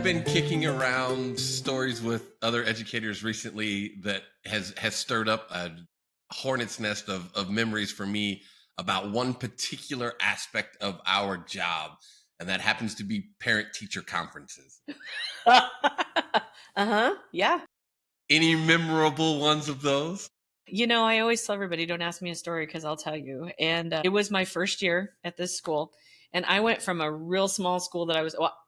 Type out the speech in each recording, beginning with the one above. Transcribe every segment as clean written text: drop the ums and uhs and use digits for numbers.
I've been kicking around stories with other educators recently that has stirred up a hornet's nest of memories for me about one particular aspect of our job, and that happens to be parent-teacher conferences. Uh-huh. Yeah. Any memorable ones of those? I always tell everybody, don't ask me a story because I'll tell you. And it was my first year at this school. And I went from a real small school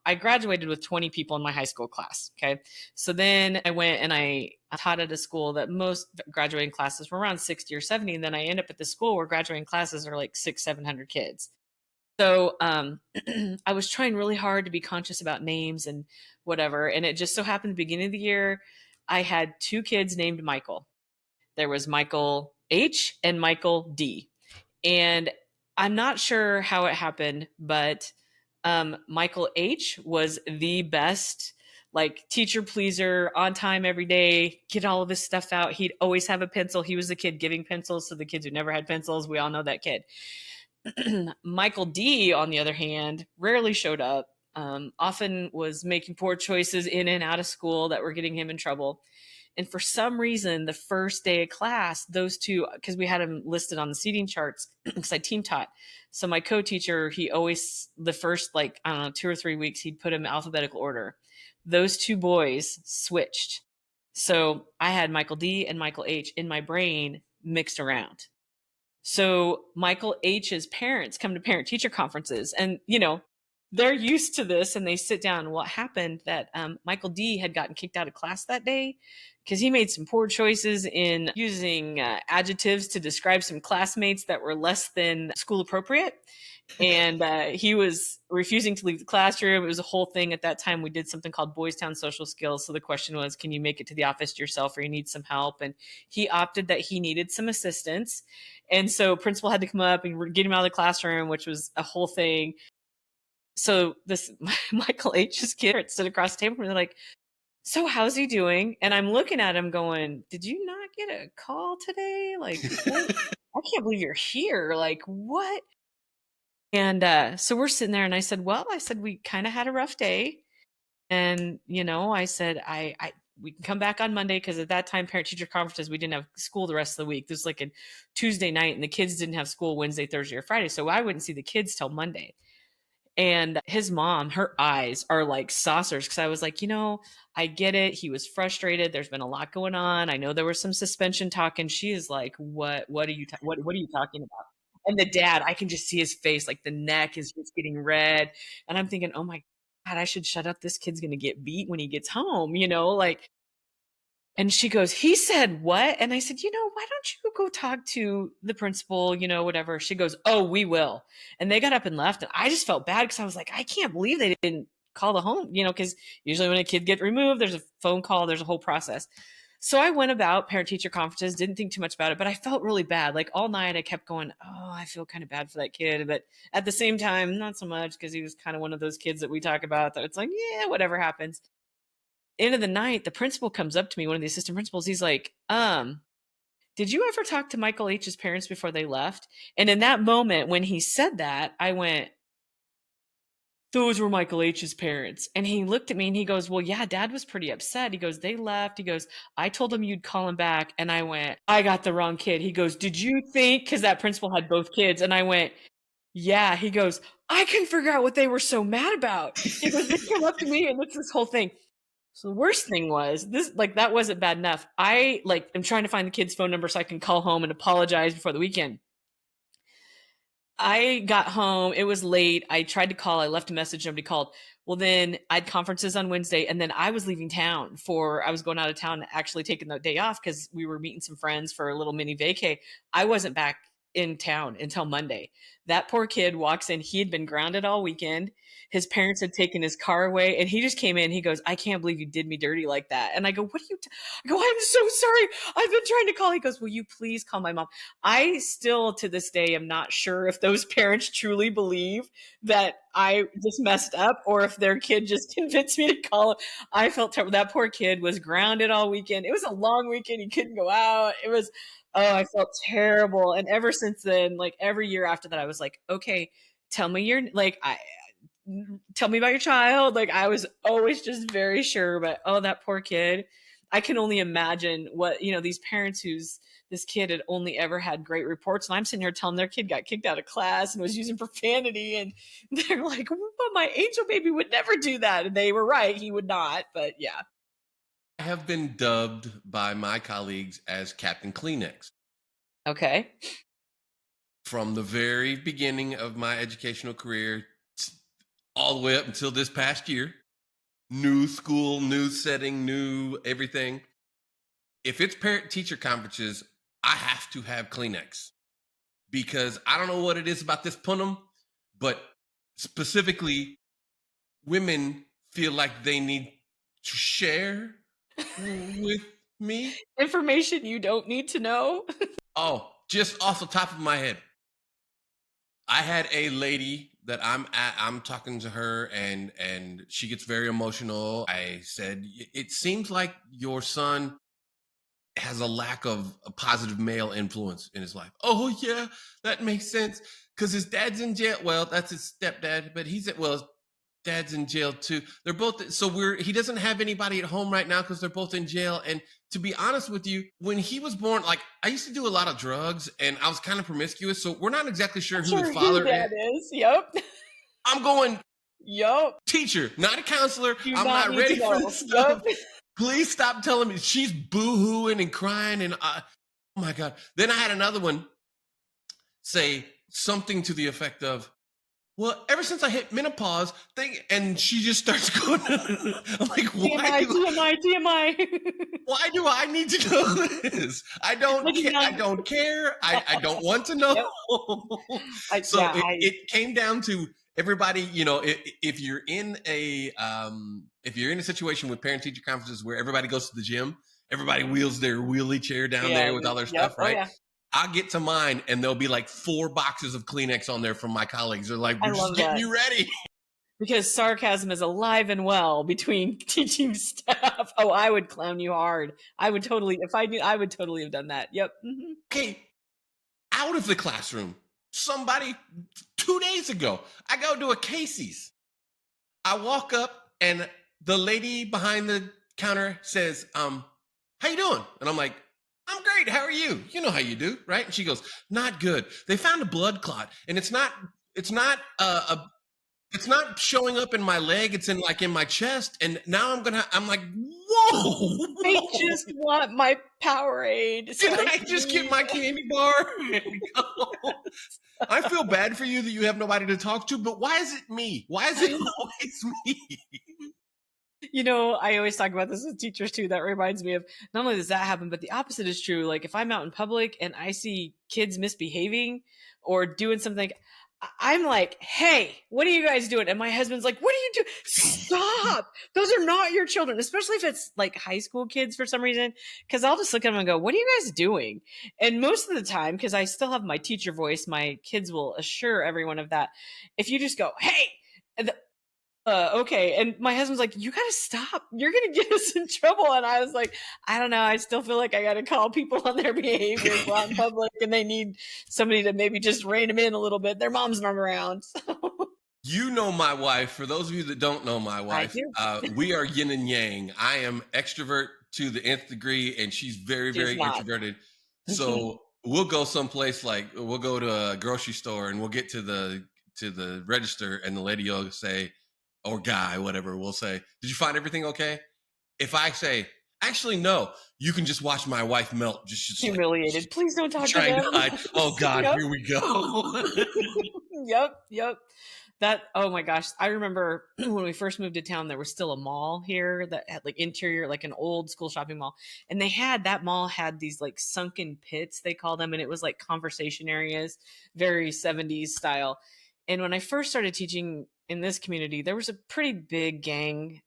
I graduated with 20 people in my high school class. Okay. So then I went and I taught at a school that most graduating classes were around 60 or 70. And then I end up at the school where graduating classes are like 700 kids. So I was trying really hard to be conscious about names and whatever. And it just so happened at the beginning of the year, I had two kids named Michael. There was Michael H and Michael D. And I'm not sure how it happened, but Michael H was the best, like teacher pleaser, on time every day, get all of his stuff out. He'd always have a pencil. He was the kid giving pencils to the kids who never had pencils. We all know that kid. Michael D, on the other hand, rarely showed up, often was making poor choices in and out of school that were getting him in trouble. And for some reason, the first day of class, those two, because we had them listed on the seating charts, because I team taught. So my co-teacher, he always, the first, like, I don't know, 2 or 3 weeks, he'd put them in alphabetical order. Those two boys switched. So I had Michael D and Michael H in my brain mixed around. So Michael H's parents come to parent teacher conferences and, they're used to this and they sit down. What happened that Michael D had gotten kicked out of class that day because he made some poor choices in using adjectives to describe some classmates that were less than school appropriate. And he was refusing to leave the classroom. It was a whole thing at that time. We did something called Boys Town Social Skills. So the question was, can you make it to the office yourself or you need some help? And he opted that he needed some assistance. And so principal had to come up and get him out of the classroom, which was a whole thing. So this Michael H's kid stood across the table and they're like, so how's he doing? And I'm looking at him going, did you not get a call today? Like, what? I can't believe you're here. Like, what? And so we're sitting there and I said, we kind of had a rough day. And, I said, we can come back on Monday because at that time, parent teacher conferences, we didn't have school the rest of the week. This was like a Tuesday night and the kids didn't have school Wednesday, Thursday, or Friday. So I wouldn't see the kids till Monday. And his mom, her eyes are like saucers because I was like, I get it. He was frustrated. There's been a lot going on. I know there was some suspension talk, and she is like, "What? What are you? What are you talking about?" And the dad, I can just see his face, like the neck is just getting red, and I'm thinking, "Oh my God, I should shut up. This kid's gonna get beat when he gets home," like. And she goes, he said what? And I said, why don't you go talk to the principal, whatever. She goes, oh, we will. And they got up and left. And I just felt bad because I was like, I can't believe they didn't call the home, because usually when a kid gets removed, there's a phone call, there's a whole process. So I went about parent teacher conferences, didn't think too much about it, but I felt really bad. Like all night I kept going, oh, I feel kind of bad for that kid. But at the same time, not so much because he was kind of one of those kids that we talk about that it's like, yeah, whatever happens. End of the night, the principal comes up to me, one of the assistant principals. He's like, did you ever talk to Michael H's parents before they left? And in that moment, when he said that, I went, those were Michael H's parents. And he looked at me and he goes, well, yeah, dad was pretty upset. He goes, they left. He goes, I told him you'd call him back. And I went, I got the wrong kid. He goes, did you think, because that principal had both kids. And I went, yeah. He goes, I couldn't figure out what they were so mad about. He goes, they come up to me and it's this whole thing. So the worst thing was this, like, that wasn't bad enough. I am trying to find the kid's phone number so I can call home and apologize before the weekend. I got home. It was late. I tried to call. I left a message. Nobody called. Well, then I had conferences on Wednesday and then I was leaving town I was going out of town, actually taking the day off because we were meeting some friends for a little mini vacay. I wasn't back in town until Monday. That poor kid walks in. He had been grounded all weekend. His parents had taken his car away and he just came in. He goes, I can't believe you did me dirty like that. And I go, what are you? I go, I'm so sorry. I've been trying to call. He goes, will you please call my mom? I still to this day am not sure if those parents truly believe that I just messed up or if their kid just convinced me to call him. I felt terrible. That poor kid was grounded all weekend. It was a long weekend. He couldn't go out. I felt terrible. And ever since then, like every year after that, I was like, okay, tell me tell me about your child. Like I was always just very sure, but oh, that poor kid. I can only imagine what, these parents whose this kid had only ever had great reports. And I'm sitting here telling their kid got kicked out of class and was using profanity. And they're like, but my angel baby would never do that. And they were right. He would not. But yeah. I have been dubbed by my colleagues as Captain Kleenex. Okay. From the very beginning of my educational career all the way up until this past year, new school, new setting, new everything. If it's parent-teacher conferences, I have to have Kleenex because I don't know what it is about this punum, but specifically, women feel like they need to share with me. Information you don't need to know. Oh, just off the top of my head. I had a lady that I'm talking to her and she gets very emotional. I said, it seems like your son has a lack of a positive male influence in his life. Oh yeah, that makes sense. Cause his dad's in jail. Well, that's his stepdad, but his dad's in jail too. They're both, so he doesn't have anybody at home right now because they're both in jail. And to be honest with you, when he was born, like I used to do a lot of drugs and I was kind of promiscuous. So we're not exactly sure who the father is. Yep. I'm going, yep. Teacher, not a counselor. I'm not ready for this stuff. Yep. Please stop telling me. She's boo-hooing and crying. And oh my God. Then I had another one say something to the effect of, well, ever since I hit menopause, and she just starts going, I'm like, why? TMI. Why do I need to know this? I don't care. I don't care. I don't want to know. Yep. It came down to everybody, if you're in a situation with parent-teacher conferences where everybody goes to the gym, everybody wheels their wheelie chair down there with all their stuff, right? Oh, yeah. I'll get to mine and there'll be like 4 boxes of Kleenex on there from my colleagues. They're like, we're just getting you ready. Because sarcasm is alive and well between teaching staff. Oh, I would clown you hard. I would totally, if I knew, I would totally have done that. Yep. Mm-hmm. Okay. Out of the classroom. Somebody 2 days ago, I go to a Casey's. I walk up and the lady behind the counter says, how you doing? And I'm like, I'm great. How are you? You know how you do, right? And she goes, not good. They found a blood clot and it's not showing up in my leg. It's in my chest. And now I'm like, whoa. I just want my Powerade. Did I just get my candy bar? I feel bad for you that you have nobody to talk to, but why is it me? Why is it always me? I always talk about this with teachers too. That reminds me of not only does that happen, but the opposite is true. Like if I'm out in public and I see kids misbehaving or doing something, I'm like, hey, what are you guys doing? And my husband's like, what are you doing? Stop. Those are not your children, especially if it's like high school kids for some reason. Cause I'll just look at them and go, what are you guys doing? And most of the time, cause I still have my teacher voice, my kids will assure everyone of that. If you just go, hey, okay. And my husband's like, you got to stop. You're going to get us in trouble. And I was like, I don't know. I still feel like I got to call people on their behavior out in public and they need somebody to maybe just rein them in a little bit. Their mom's not around. So. You know my wife. For those of you that don't know my wife, we are yin and yang. I am extrovert to the nth degree and she's very, very introverted. So we'll go someplace like we'll go to a grocery store and we'll get to the register and the lady will say, or guy, whatever, will say, did you find everything okay? If I say, actually, no, you can just watch my wife melt. Just humiliated. Please don't talk to them. Oh, God, Here we go. Yep. Oh my gosh. I remember when we first moved to town, there was still a mall here that had like interior, like an old school shopping mall. And that mall had these like sunken pits, they call them. And it was like conversation areas, very 70s style. And when I first started teaching in this community, there was a pretty big gang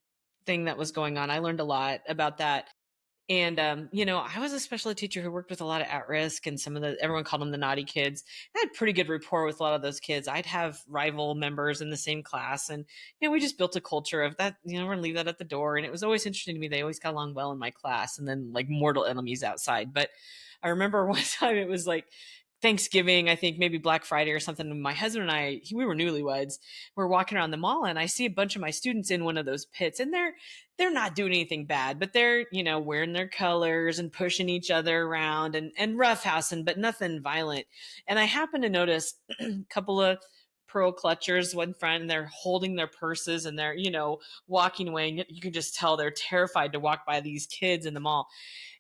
thing that was going on. I learned a lot about that. And, I was a special ed teacher who worked with a lot of at-risk and everyone called them the naughty kids. I had pretty good rapport with a lot of those kids. I'd have rival members in the same class. And, we just built a culture of that, we're going to leave that at the door. And it was always interesting to me. They always got along well in my class and then like mortal enemies outside. But I remember one time it was like, Thanksgiving, I think maybe Black Friday or something. My husband and we were newlyweds. We're walking around the mall and I see a bunch of my students in one of those pits, and they're not doing anything bad, but they're, wearing their colors and pushing each other around and roughhousing, but nothing violent. And I happen to notice a couple of pearl clutchers one front, and they're holding their purses and they're, walking away. And you can just tell they're terrified to walk by these kids in the mall.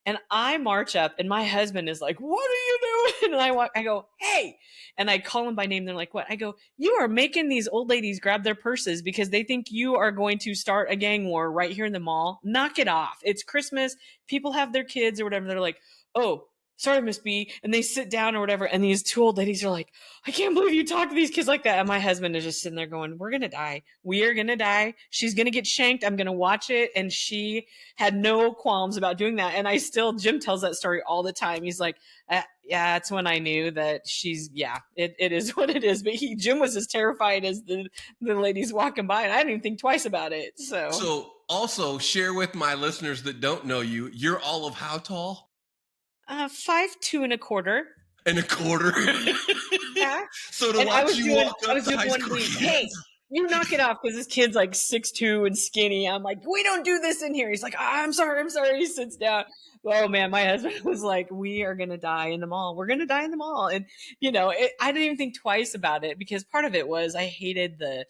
And I march up, and my husband is like, "What are you doing?" And I go, "Hey." And I call them by name. They're like, "What?" I go, "You are making these old ladies grab their purses because they think you are going to start a gang war right here in the mall. Knock it off. It's Christmas. People have their kids or whatever." They're like, "Oh, sorry, Miss B." And they sit down or whatever. And these two old ladies are like, "I can't believe you talk to these kids like that." And my husband is just sitting there going, "We're going to die. We are going to die. She's going to get shanked. I'm going to watch it." And she had no qualms about doing that. And Jim tells that story all the time. He's like, "Yeah, that's when I knew that it is what it is." But Jim was as terrified as the ladies walking by. And I didn't even think twice about it. So also share with my listeners that don't know you, you're all of how tall? 5'2" and a quarter. And a quarter. Yeah. So to watch you walk up to high school kids. Hey, you knock it off, because this kid's like 6'2" and skinny. I'm like, "We don't do this in here." He's like, I'm sorry. He sits down. Oh man, my husband was like, "We are going to die in the mall. We're going to die in the mall." And I didn't even think twice about it, because part of it was I hated the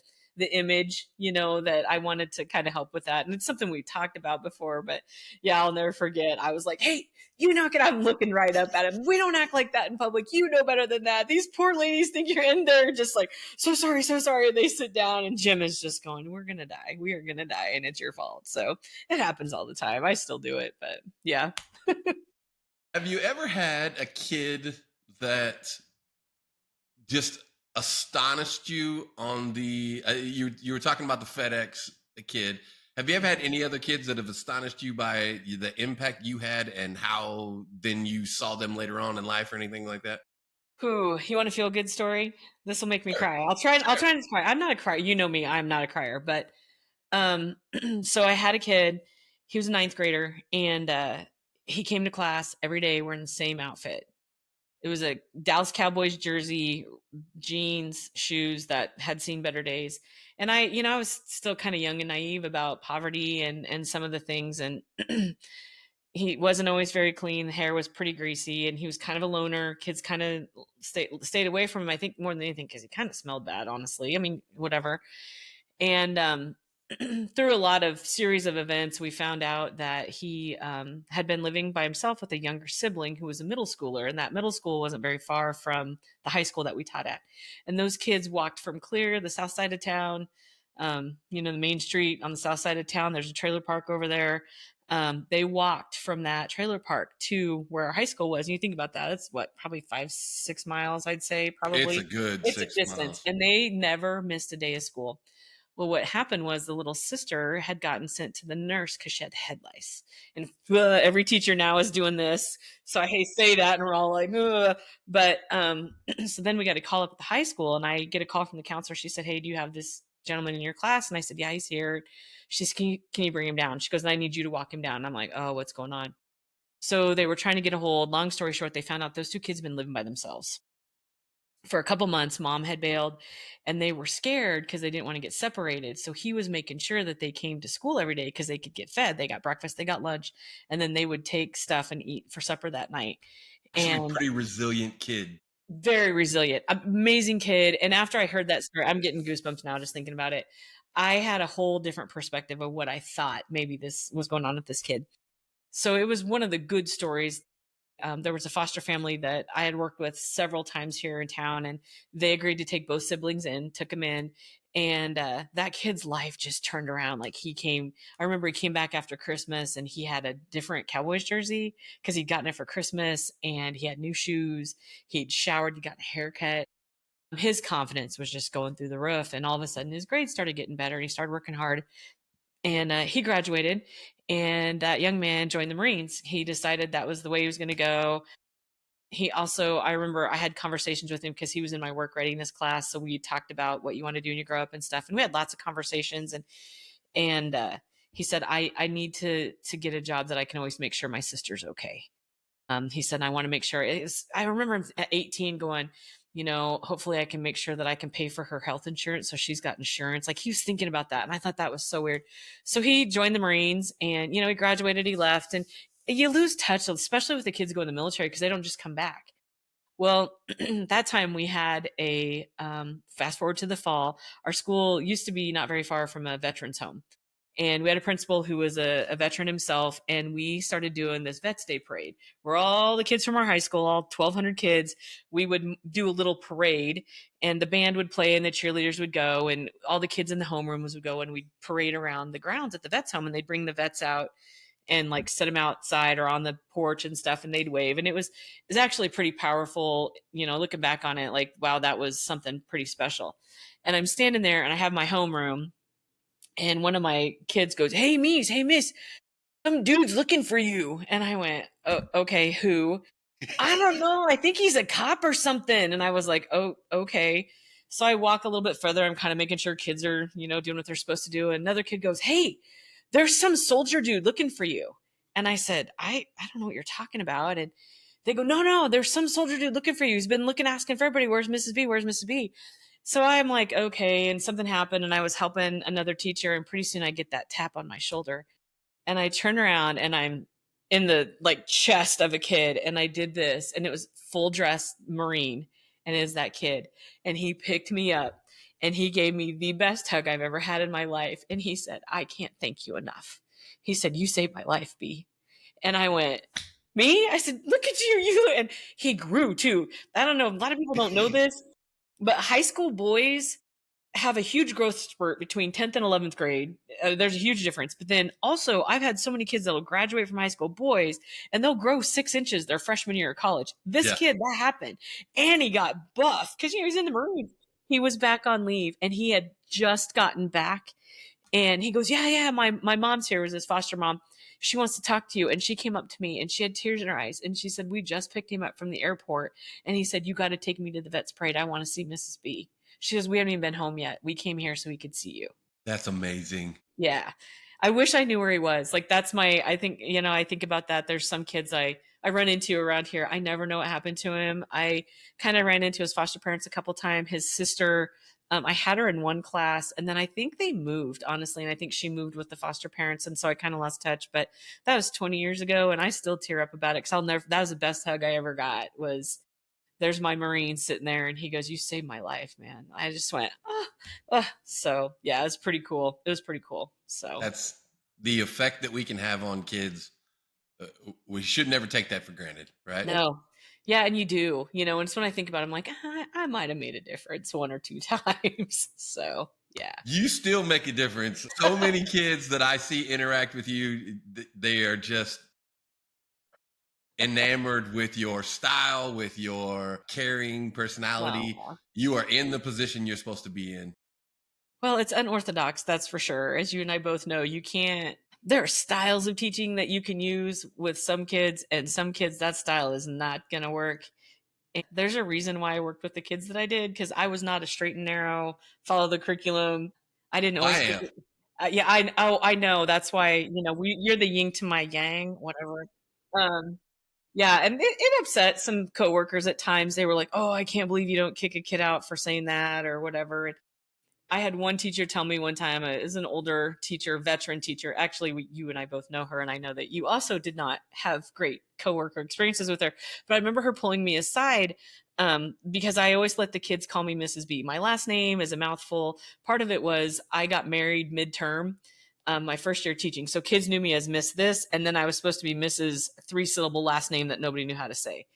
image, that I wanted to kind of help with that. And it's something we talked about before, but yeah, I'll never forget. I was like, "Hey, you knock it out." I'm looking right up at him. "We don't act like that in public. You know better than that. These poor ladies think you're in there just like, so sorry, so sorry." And they sit down, and Jim is just going, "We're going to die. We are going to die. And it's your fault." So it happens all the time. I still do it, but yeah. Have you ever had a kid that just astonished you on the you were talking about the FedEx kid. Have you ever had any other kids that have astonished you by the impact you had and how then you saw them later on in life or anything like that? Ooh, you want to feel a good story? This will make me cry. I'll try not to cry. I'm not a crier. You know me. I'm not a crier. But so I had a kid. He was a ninth grader, and he came to class every day wearing the same outfit. It was a Dallas Cowboys jersey, jeans, shoes that had seen better days. And I was still kind of young and naive about poverty and some of the things. And he wasn't always very clean. The hair was pretty greasy, and he was kind of a loner. Kids kind of stayed away from him, I think, more than anything, because he kind of smelled bad, honestly. I mean, whatever. And through a lot of series of events, we found out that he had been living by himself with a younger sibling who was a middle schooler, and that middle school wasn't very far from the high school that we taught at. And those kids walked from Clear, the south side of town, the main street on the south side of town. There's a trailer park over there. They walked from that trailer park to where our high school was. And you think about that, it's probably 5-6 miles, I'd say, probably. It's a distance. miles. And they never missed a day of school. Well, what happened was the little sister had gotten sent to the nurse because she had head lice. And every teacher now is doing this. So I hate to say that, and we're all like, ugh. But so then we got a call up at the high school, and I get a call from the counselor. She said, "Hey, do you have this gentleman in your class?" And I said, "Yeah, he's here." She says, can you bring him down?" She goes, "I need you to walk him down." And I'm like, "Oh, what's going on?" So they were trying to get a hold. Long story short, they found out those two kids had been living by themselves for a couple months. Mom had bailed, and they were scared because they didn't want to get separated. So he was making sure that they came to school every day because they could get fed. They got breakfast, they got lunch, and then they would take stuff and eat for supper that night. And pretty resilient kid. Very resilient, amazing kid. And after I heard that story, I'm getting goosebumps now just thinking about it. I had a whole different perspective of what I thought maybe this was going on with this kid. So it was one of the good stories. There was a foster family that I had worked with several times here in town, and they agreed to take both siblings in, took him in. And that kid's life just turned around. Like I remember he came back after Christmas, and he had a different Cowboys jersey because he'd gotten it for Christmas, and he had new shoes. He'd showered, he'd gotten a haircut. His confidence was just going through the roof. And all of a sudden his grades started getting better, and he started working hard. And he graduated, and that young man joined the Marines. He decided that was the way he was going to go. I remember I had conversations with him because he was in my work readiness class. So we talked about what you want to do when you grow up and stuff. And we had lots of conversations, and he said, I need to get a job that I can always make sure my sister's okay. He said, I want to make sure I remember him at 18 going, hopefully I can make sure that I can pay for her health insurance. So she's got insurance. Like he was thinking about that. And I thought that was so weird. So he joined the Marines and, he graduated, he left, and you lose touch, especially with the kids go in the military because they don't just come back. Well, that time we had a fast forward to the fall. Our school used to be not very far from a veterans home. And we had a principal who was a veteran himself. And we started doing this Vets Day parade where all the kids from our high school, all 1,200 kids, we would do a little parade and the band would play and the cheerleaders would go and all the kids in the homerooms would go and we'd parade around the grounds at the vets home and they'd bring the vets out and like set them outside or on the porch and stuff and they'd wave. And it was actually pretty powerful, looking back on it, like, wow, that was something pretty special. And I'm standing there and I have my homeroom and one of my kids goes, hey, miss, some dude's looking for you. And I went, oh, okay, who? I don't know. I think he's a cop or something. And I was like, oh, okay. So I walk a little bit further. I'm kind of making sure kids are, doing what they're supposed to do. And another kid goes, hey, there's some soldier dude looking for you. And I said, I don't know what you're talking about. And they go, no, there's some soldier dude looking for you. He's been asking for everybody. Where's Mrs. B? Where's Mrs. B? So I'm like, okay. And something happened and I was helping another teacher. And pretty soon I get that tap on my shoulder and I turn around and I'm in the like chest of a kid. And I did this and it was full dress Marine. And it was that kid. And he picked me up and he gave me the best hug I've ever had in my life. And he said, I can't thank you enough. He said, you saved my life, B. And I went, me? I said, look at you. And he grew too. I don't know. A lot of people don't know this, but high school boys have a huge growth spurt between 10th and 11th grade. There's a huge difference. But then also, I've had so many kids that will graduate from high school, boys, and they'll grow 6 inches their freshman year of college. This kid, that happened. And he got buff because, he's in the Marines. He was back on leave and he had just gotten back. And he goes, yeah, my mom's here, was his foster mom. She wants to talk to you. And she came up to me and she had tears in her eyes. And she said, we just picked him up from the airport. And he said, you got to take me to the Vets Parade. I want to see Mrs. B. She goes, we haven't even been home yet. We came here so we could see you. That's amazing. Yeah. I wish I knew where he was. Like, that's I think about that. There's some kids I run into around here. I never know what happened to him. I kind of ran into his foster parents a couple times. His sister, I had her in one class and then I think they moved, honestly. And I think she moved with the foster parents. And so I kind of lost touch, but that was 20 years ago. And I still tear up about it. Cause that was the best hug I ever got. Was there's my Marine sitting there and he goes, you saved my life, man. I just went, So yeah, it was pretty cool. So that's the effect that we can have on kids. We should never take that for granted, right? No. Yeah. And you do, and it's when I think about it, I'm like, I might've made a difference 1 or 2 times. So yeah. You still make a difference. So many kids that I see interact with you, they are just enamored with your style, with your caring personality. Wow. You are in the position you're supposed to be in. Well, it's unorthodox, that's for sure. As you and I both know, there are styles of teaching that you can use with some kids, and some kids, that style is not going to work. And there's a reason why I worked with the kids that I did, because I was not a straight and narrow, follow the curriculum. I didn't always. I know. That's why, you're the yin to my yang, whatever. Yeah, and it upset some coworkers at times. They were like, "Oh, I can't believe you don't kick a kid out for saying that or whatever." And I had one teacher tell me one time, is an older teacher, veteran teacher. Actually, you and I both know her, and I know that you also did not have great coworker experiences with her. But I remember her pulling me aside because I always let the kids call me Mrs. B. My last name is a mouthful. Part of it was I got married midterm. My first year teaching. So kids knew me as Miss this, and then I was supposed to be Mrs. 3-syllable last name that nobody knew how to say.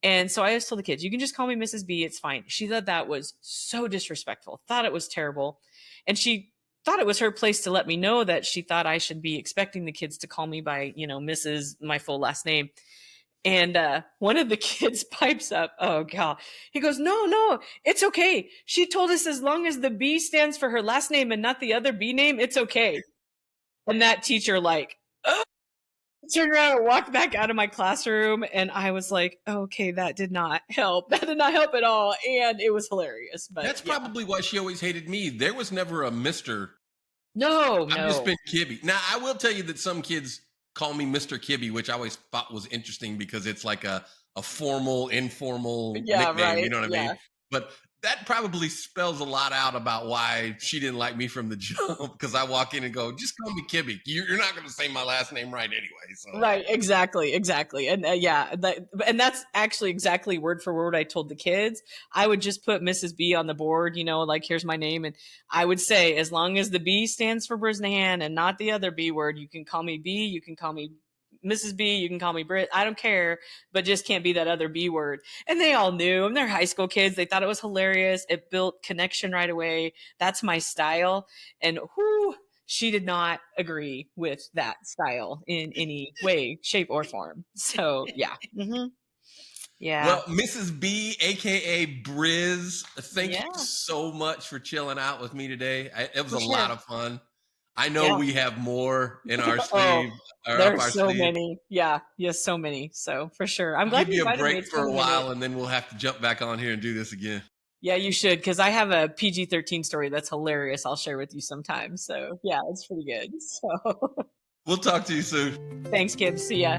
And so I always told the kids, you can just call me Mrs. B. It's fine. She thought that was so disrespectful, thought it was terrible. And she thought it was her place to let me know that she thought I should be expecting the kids to call me by, Mrs., my full last name. And one of the kids pipes up, oh God, he goes, no, it's okay. She told us as long as the B stands for her last name and not the other B name, it's okay. And that teacher turned around and walked back out of my classroom. And I was like, okay, that did not help. That did not help at all. And it was hilarious. But that's probably why she always hated me. There was never a Mr. No. I've just been Kibby. Now, I will tell you that some kids call me Mr. Kibby, which I always thought was interesting because it's like a formal, informal Yeah, nickname. You right. know what I mean? Yeah. But that probably spells a lot out about why she didn't like me from the jump, because I walk in and go, just call me Kibby. You're not going to say my last name right anyway. So Right, exactly. And yeah, and that's actually exactly word for word I told the kids. I would just put Mrs. B on the board, like here's my name, and I would say as long as the B stands for Brisenhand and not the other B word, you can call me B, you can call me Mrs. B, you can call me Brit. I don't care, but just can't be that other B word. And they all knew. And they're high school kids. They thought it was hilarious. It built connection right away. That's my style. And whoo, she did not agree with that style in any way, shape, or form. So yeah. Yeah. well, Mrs. B, aka Briz, thank you Yeah, so much for chilling out with me today. It was for a lot sure. of fun. I know Yeah. we have more in our Oh, sleeve or up there's our so sleeve. many. Yeah. Yes, so many. So for sure. I'm I'll glad give you you a invited me. break It's for been a a minute. while, and then we'll have to jump back on here and do this again. Yeah, you should, because I have a PG-13 story that's hilarious. I'll share with you sometime. So yeah, it's pretty good. So We'll talk to you soon. thanks, Kib. See ya.